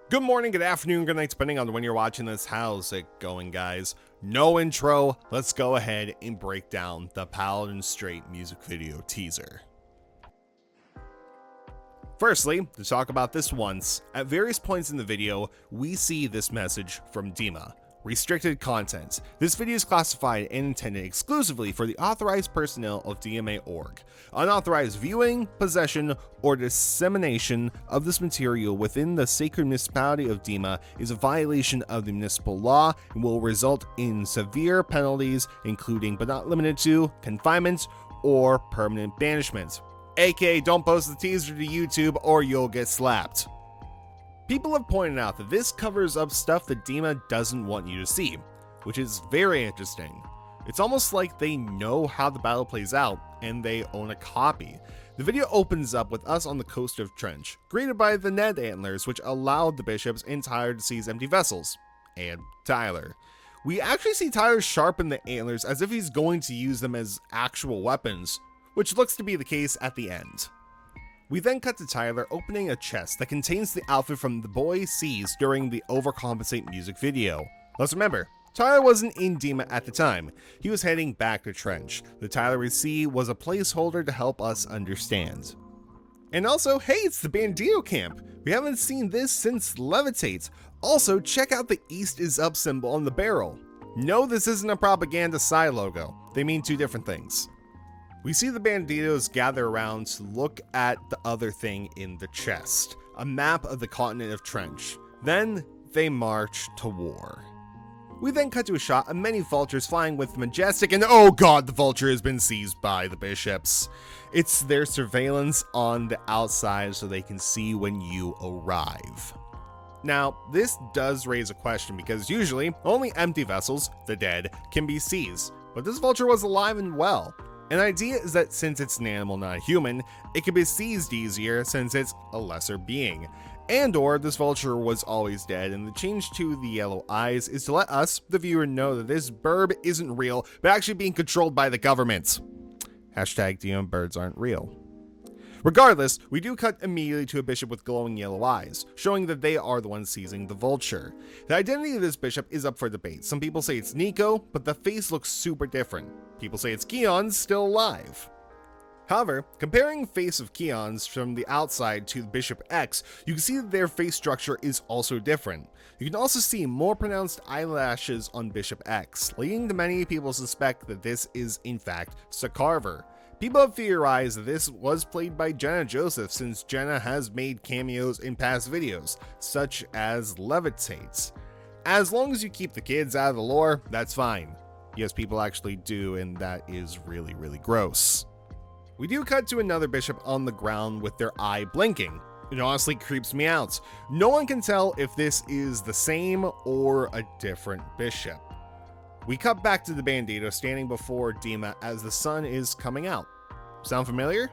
Good morning, good afternoon, good night, depending on when you're watching this. How's it going, guys? No intro, let's go ahead and break down the Paladin Strait music video teaser. Firstly, to talk about this once, at various points in the video, we see this message from Dima. Restricted content. This video is classified and intended exclusively for the authorized personnel of DMA.org. Unauthorized viewing, possession, or dissemination of this material within the sacred municipality of Dima is a violation of the municipal law and will result in severe penalties, including but not limited to confinement or permanent banishment. AKA, don't post the teaser to YouTube or you'll get slapped. People have pointed out that this covers up stuff that Dima doesn't want you to see, which is very interesting. It's almost like they know how the battle plays out, and they own a copy. The video opens up with us on the coast of Trench, greeted by the Ned antlers, which allowed the bishops and Tyler to seize empty vessels. And Tyler. We actually see Tyler sharpen the antlers as if he's going to use them as actual weapons, which looks to be the case at the end. We then cut to Tyler opening a chest that contains the outfit from the boy seized during the Overcompensate music video. Let's remember, Tyler wasn't in Dima at the time. He was heading back to Trench. The Tyler we see was a placeholder to help us understand. And also, hey, it's the Bandito camp. We haven't seen this since Levitate. Also, check out the East is Up symbol on the barrel. No, this isn't a propaganda side logo. They mean two different things. We see the Banditos gather around to look at the other thing in the chest, a map of the continent of Trench. Then they march to war. We then cut to a shot of many vultures flying with majestic, and oh god, the vulture has been seized by the bishops. It's their surveillance on the outside so they can see when you arrive. Now, this does raise a question because usually only empty vessels, the dead, can be seized, but this vulture was alive and well. An idea is that since it's an animal, not a human, it can be seized easier since it's a lesser being. And or this vulture was always dead, and the change to the yellow eyes is to let us, the viewer, know that this burb isn't real, but actually being controlled by the government. Hashtag DM birds aren't real. Regardless, we do cut immediately to a bishop with glowing yellow eyes, showing that they are the ones seizing the vulture. The identity of this bishop is up for debate. Some people say it's Nico, but the face looks super different. People say it's Keon's still alive. However, comparing face of Keon's from the outside to Bishop X, you can see that their face structure is also different. You can also see more pronounced eyelashes on Bishop X, leading to many people suspect that this is in fact Sakarver. People have theorized that this was played by Jenna Joseph since Jenna has made cameos in past videos, such as Levitate. As long as you keep the kids out of the lore, that's fine. Yes, people actually do, and that is really, really gross. We do cut to another bishop on the ground with their eye blinking. It honestly creeps me out. No one can tell if this is the same or a different bishop. We cut back to the Bandito standing before Dima as the sun is coming out. Sound familiar?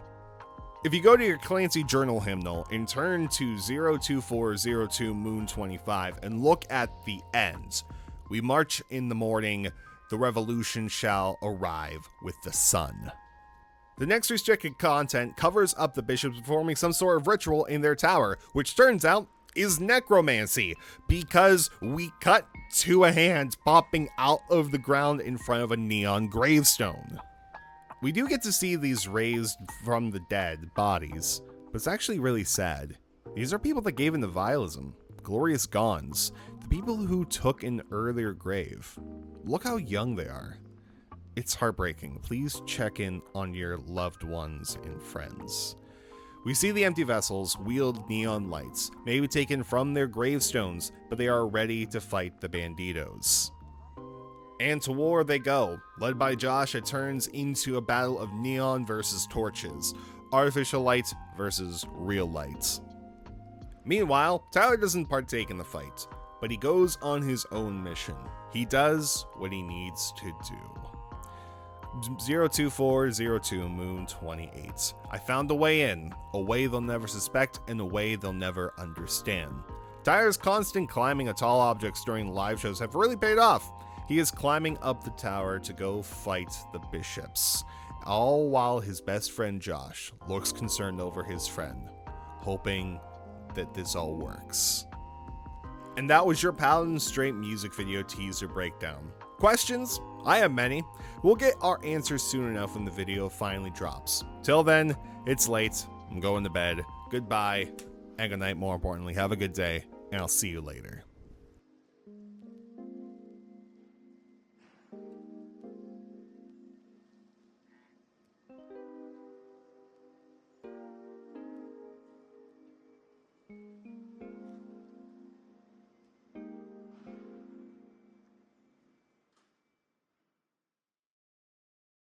If you go to your Clancy journal hymnal and turn to 02402 Moon 25 and look at the end, we march in the morning, the revolution shall arrive with the sun. The next restricted content covers up the bishops performing some sort of ritual in their tower, which turns out is necromancy, because we cut to a hand popping out of the ground in front of a neon gravestone. We do get to see these raised from the dead bodies, but it's actually really sad. These are people that gave in to vialism, glorious Gons, the people who took an earlier grave. Look how young they are. It's heartbreaking. Please check in on your loved ones and friends. We see the empty vessels wield neon lights, maybe taken from their gravestones, but they are ready to fight the Banditos. And to war they go. Led by Josh, it turns into a battle of neon versus torches, artificial light versus real light. Meanwhile, Tyler doesn't partake in the fight, but he goes on his own mission. He does what he needs to do. 02402 Moon 28. I found a way in, a way they'll never suspect, and a way they'll never understand. Tyler's constant climbing of tall objects during live shows have really paid off. He is climbing up the tower to go fight the bishops, all while his best friend Josh looks concerned over his friend, hoping that this all works. And that was your Paladin Strait music video teaser breakdown. Questions? I have many. We'll get our answers soon enough when the video finally drops. Till then, it's late. I'm going to bed. Goodbye and good night, more importantly. Have a good day, and I'll see you later.